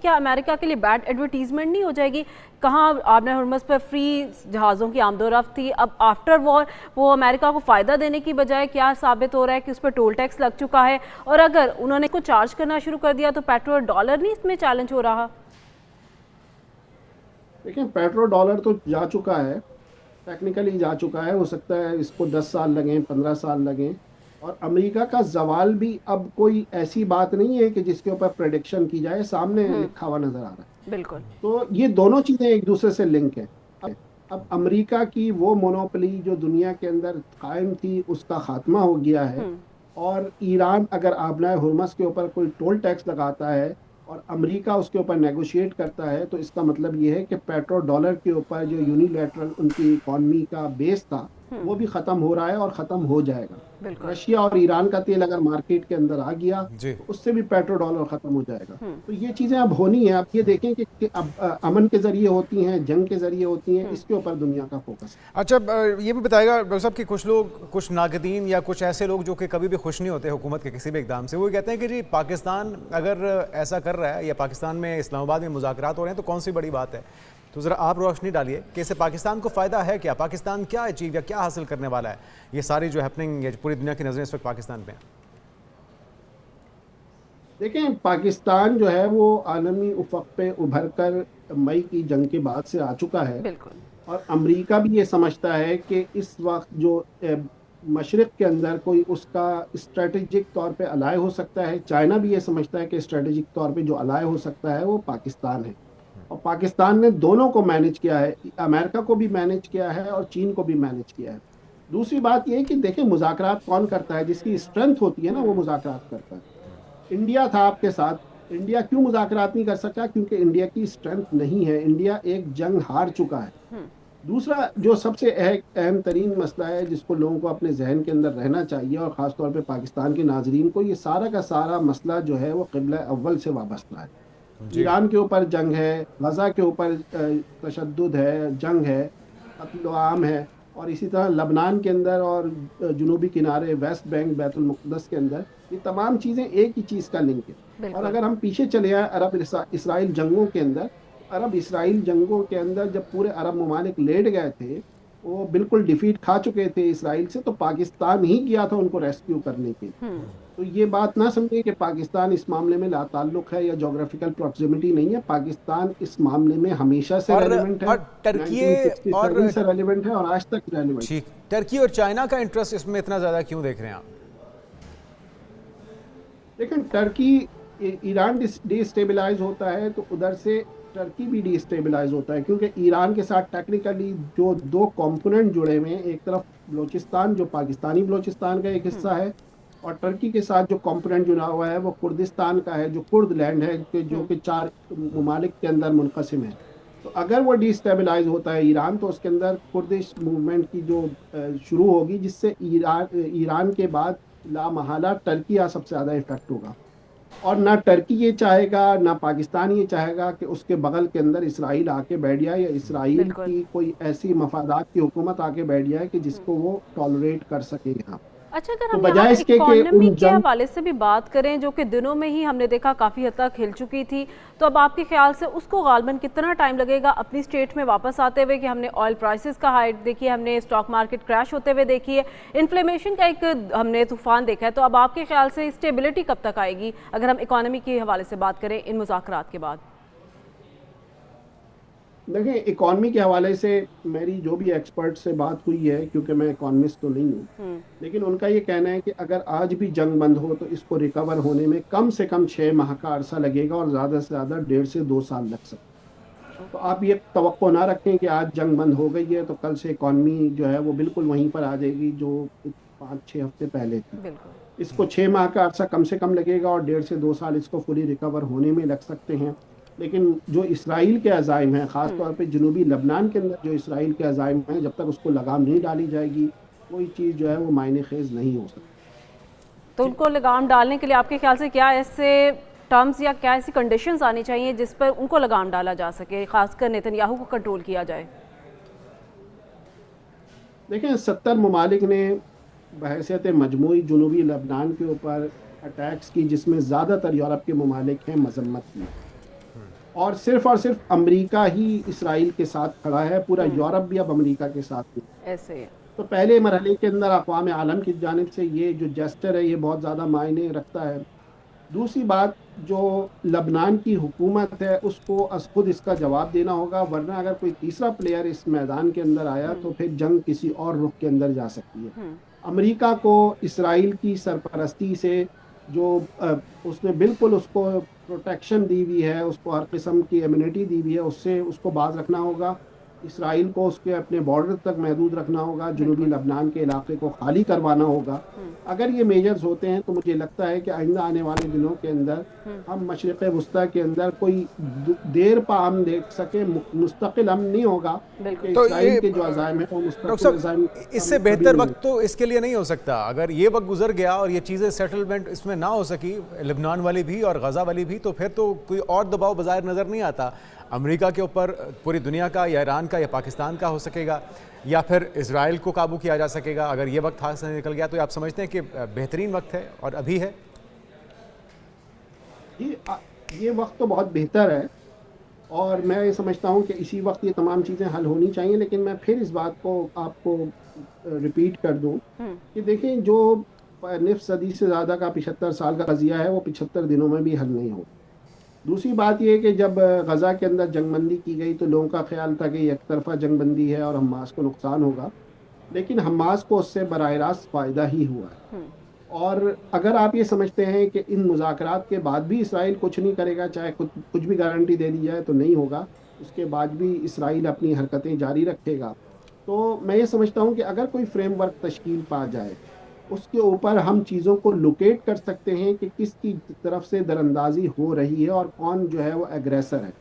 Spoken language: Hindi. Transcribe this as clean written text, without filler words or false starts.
क्या अमेरिका के लिए बैड एडवर्टीजमेंट नहीं हो जाएगी? कहाँ आबना हुर्मुज़ पर फ्री जहाज़ों की आमदोरफ्त थी, अब आफ्टर वॉर वो अमेरिका को फ़ायदा देने की बजाय क्या साबित हो रहा है कि उस पर टोल टैक्स लग चुका है, और अगर उन्होंने को चार्ज करना शुरू कर दिया तो पेट्रोल डॉलर नहीं इसमें चैलेंज हो रहा? देखिए, पेट्रोल डॉलर तो जा चुका है, टेक्निकली जा चुका है। हो सकता है इसको 10 साल लगें, 15 साल लगें। और अमेरिका का जवाल भी अब कोई ऐसी बात नहीं है कि जिसके ऊपर प्रेडिक्शन की जाए, सामने लिखा हुआ नजर आ रहा है। बिल्कुल। तो ये दोनों चीजें एक दूसरे से लिंक है। अब अमेरिका की वो मोनोपोली जो दुनिया के अंदर कायम थी, उसका खात्मा हो गया है। और ईरान अगर आबनाए हुर्मस के ऊपर कोई टोल टैक्स लगाता है और अमेरिका उसके ऊपर नेगोशिएट करता है, तो इसका मतलब ये है कि पेट्रो डॉलर के ऊपर जो यूनिलैटरल उनकी इकॉनमी का बेस था, वो भी ख़त्म हो रहा है और ख़त्म हो जाएगा। बिल्कुल। रशिया और ईरान का तेल अगर मार्केट के अंदर आ गया, जी। तो उससे भी पेट्रो डॉलर ख़त्म हो जाएगा। तो ये चीज़ें अब होनी है। अब ये देखें कि अब अमन के ज़रिए होती हैं, जंग के ज़रिए होती हैं, इसके ऊपर दुनिया का फोकस है। अच्छा, ये भी बताएगा डॉक्टर साहब कि कुछ लोग, कुछ नाक़दीन या कुछ ऐसे लोग जो कि कभी भी खुश नहीं होते हुकूमत के किसी भी इक़दाम से, वो कहते हैं कि जी पाकिस्तान अगर ऐसा कर रहा है या पाकिस्तान में इस्लामाबाद में मुज़ाकरात हो रहे हैं तो कौन सी बड़ी बात है। तो ज़रा आप रोशनी डालिए कि इससे पाकिस्तान को फ़ायदा है क्या, पाकिस्तान क्या अचीव या क्या हासिल करने वाला है, ये सारी जो हैपनिंग, ये पूरी दुनिया की नज़रें इस वक्त पाकिस्तान पे हैं। देखें, पाकिस्तान जो है वो आलमी उफक पे उभर कर मई की जंग के बाद से आ चुका है। बिल्कुल। और अमेरिका भी ये समझता है कि इस वक्त जो मशरिक़ के अंदर कोई उसका स्ट्रेटजिक तौर पे अलाय हो सकता है। चाइना भी ये समझता है कि स्ट्रेटजिक तौर पे जो अलाय हो सकता है वो पाकिस्तान है। और पाकिस्तान ने दोनों को मैनेज किया है, अमेरिका को भी मैनेज किया है और चीन को भी मैनेज किया है। दूसरी बात ये है कि देखें, मुज़ाकरात कौन करता है? जिसकी स्ट्रेंथ होती है ना, वो मुज़ाकरात करता है। इंडिया था आपके साथ। इंडिया क्यों मुज़ाकरात नहीं कर सका? क्योंकि इंडिया की स्ट्रेंथ नहीं है, इंडिया एक जंग हार चुका है। दूसरा जो सबसे अहम तरीन मसला है, जिसको लोगों को अपने जहन के अंदर रहना चाहिए और ख़ास तौर पे पाकिस्तान के नाजरीन को, ये सारा का सारा मसला जो है वो क़िबला अव्वल से वाबस्ता है। जी। ईरान के ऊपर जंग है, गज़ा के ऊपर तशद्दुद है, जंग है, कत्ल आम है। और इसी तरह लबनान के अंदर और जनूबी किनारे, वेस्ट बैंक, बैतुल मुक़द्दस के अंदर, ये तमाम चीज़ें एक ही चीज़ का लिंक है। और बिल्कुल। अगर हम पीछे चले आए अरब इसराइल जंगों के अंदर, अरब इसराइल जंगों के अंदर जब पूरे अरब ममालिक लेट गए थे, वो बिल्कुल डिफीट खा चुके थे इसराइल से, तो पाकिस्तान ही गया था उनको रेस्क्यू करने के लिए। तो ये बात ना समझे कि पाकिस्तान इस मामले में लाताल्लुक है या जोग्राफिकल प्रॉक्सिमिटी नहीं है। पाकिस्तान इस मामले में हमेशा से रेलिवेंट है, और टर्की और 1967 से रेलिवेंट है और आज तक रेलिवेंट। ठीक, टर्की और चाइना का इंटरेस्ट इसमें इतना ज़्यादा क्यों देख रहे हैं आप? लेकिन टर्की, ईरान डिस्टेबलाइज होता है तो उधर से टर्की भी डिस्टेबलाइज होता है, क्योंकि ईरान के साथ टेक्निकली जो दो कंपोनेंट जुड़े हुए हैं, एक तरफ बलोचिस्तान जो पाकिस्तानी बलोचिस्तान का एक हिस्सा है, और टर्की के साथ जो कंपोनेंट जुड़ा हुआ है वो कुर्दिस्तान का है, जो कुर्द लैंड है, जो कि 4 ममालिक के अंदर मुनक़सिम है। तो अगर वो डिस्टेबलाइज होता है ईरान, तो उसके अंदर कुर्दिश मूवमेंट की जो शुरू होगी, जिससे ईरान के बाद लामहला टर्की का सबसे ज़्यादा इफेक्ट होगा। और ना टर्की ये चाहेगा, ना पाकिस्तान ये चाहेगा कि उसके बगल के अंदर इसराइल आके बैठ जाए, या इसराइल बिल्कुल। की कोई ऐसी मफादात की हुकूमत आके बैठ जाए कि जिसको वो टॉलरेट कर सके यहाँ। अच्छा, अगर तो हम यहाँ बजाय इसके कि इकोनॉमी उन के जंग हवाले से भी बात करें, जो कि दिनों में ही हमने देखा काफ़ी हद तक हिल चुकी थी, तो अब आपके ख्याल से उसको गालबन कितना टाइम लगेगा अपनी स्टेट में वापस आते हुए? कि हमने ऑयल प्राइसेस का हाइट देखी है, हमने स्टॉक मार्केट क्रैश होते हुए देखी है, इन्फ्लेमेशन का एक हमने तूफान देखा है। तो अब आपके ख्याल से स्टेबिलिटी कब तक आएगी अगर हम इकोनॉमी के हवाले से बात करें इन मुज़ाकरात के बाद? देखें, इकॉनमी के हवाले से मेरी जो भी एक्सपर्ट से बात हुई है, क्योंकि मैं इकॉनमिस्ट तो नहीं हूँ, लेकिन उनका ये कहना है कि अगर आज भी जंग बंद हो तो इसको रिकवर होने में कम से कम 6 माह का अरसा लगेगा, और ज़्यादा से ज़्यादा 1.5 से 2 साल लग सकते हैं। तो आप ये तवक्को ना रखें कि आज जंग बंद हो गई है तो कल से इकॉनमी जो है वो बिल्कुल वहीं पर आ जाएगी जो 5-6 हफ्ते पहले थी। बिल्कुल। इसको 6 माह का अरसा कम से कम लगेगा, और 1.5 से 2 साल इसको फुली रिकवर होने में लग सकते हैं। लेकिन जो इसराइल के अज़ाइम हैं, ख़ास तौर पे जनूबी लबनान के अंदर जो इसराइल के अज़ाइम हैं, जब तक उसको लगाम नहीं डाली जाएगी, कोई चीज़ जो है वो मायने खेज नहीं हो सकती। तो उनको लगाम डालने के लिए आपके ख्याल से क्या ऐसे टर्म्स या क्या ऐसी कंडीशंस आनी चाहिए जिस पर उनको लगाम डाला जा सके, खासकर नेतन्याहू को कंट्रोल किया जाए? देखें, 70 ममालिक ने बहैसियत मजमूई जनूबी लबनान के ऊपर अटैक्स की, जिसमें ज़्यादातर यूरोप के ममालिक हैं, मजम्मत की। और सिर्फ अमेरिका ही इसराइल के साथ खड़ा है, पूरा यूरोप भी अब अमेरिका के साथ है। ऐसे ही है। तो पहले मरहले के अंदर अक़वाम आलम की जानिब से ये जो जेस्चर है ये बहुत ज़्यादा मायने रखता है। दूसरी बात, जो लबनान की हुकूमत है उसको खुद इसका जवाब देना होगा, वरना अगर कोई तीसरा प्लेयर इस मैदान के अंदर आया तो फिर जंग किसी और रुख के अंदर जा सकती है। अमेरिका को इसराइल की सरपरस्ती से जो उसने बिल्कुल उसको प्रोटेक्शन दी हुई है, उसको हर किस्म की इम्यूनिटी दी हुई है, उससे उसको बाज रखना होगा। इसराइल को उसके अपने बॉर्डर तक महदूद रखना होगा, जनूबी लबनान के इलाके को खाली करवाना होगा। अगर ये मेजर्स होते हैं तो मुझे लगता है कि आइंदा आने वाले दिनों के अंदर हम मशरिक़ वस्ता के अंदर कोई देर पा हम देख सके, मुस्तकिल हम नहीं होगा कि तो इसराइल ये के जो अज़ाइम है वो डॉक्टर मुस्तकिल साहब, अज़ाइम इससे कभी बेहतर नहीं वक्त तो इसके लिए नहीं हो सकता। अगर ये वक्त गुजर गया और ये चीज़ें सेटलमेंट इसमें ना हो सकी, लेबनान वाली भी और गज़ा वाली भी, तो फिर तो कोई और दबाव बाज़ाहिर नज़र नहीं आता अमेरिका के ऊपर, पूरी दुनिया का या ईरान का या पाकिस्तान का हो सकेगा, या फिर इजराइल को काबू किया जा सकेगा। अगर ये वक्त हाथ से निकल गया तो आप समझते हैं कि बेहतरीन वक्त है और अभी है? ये वक्त तो बहुत बेहतर है और मैं ये समझता हूँ कि इसी वक्त ये तमाम चीज़ें हल होनी चाहिए। लेकिन मैं फिर इस बात को आपको रिपीट कर दूँ कि देखें, जो निफ सदी से ज़्यादा का 75 साल का कज़िया है वो 75 दिनों में भी हल नहीं हो। दूसरी बात यह कि जब गज़ा के अंदर जंगबंदी की गई तो लोगों का ख्याल था कि एक तरफा जंगबंदी है और हमास को नुकसान होगा, लेकिन हमास को उससे बराह रास्त फ़ायदा ही हुआ है। और अगर आप ये समझते हैं कि इन मुज़ाकरात के बाद भी इसराइल कुछ नहीं करेगा, चाहे कुछ भी गारंटी दे दी जाए तो नहीं होगा, उसके बाद भी इसराइल अपनी हरकतें जारी रखेगा। तो मैं ये समझता हूँ कि अगर कोई फ्रेमवर्क तश्कील पा जाए, उसके ऊपर हम चीज़ों को लोकेट कर सकते हैं कि किसकी तरफ से दरअंदाजी हो रही है और कौन जो है वो एग्रेसर है।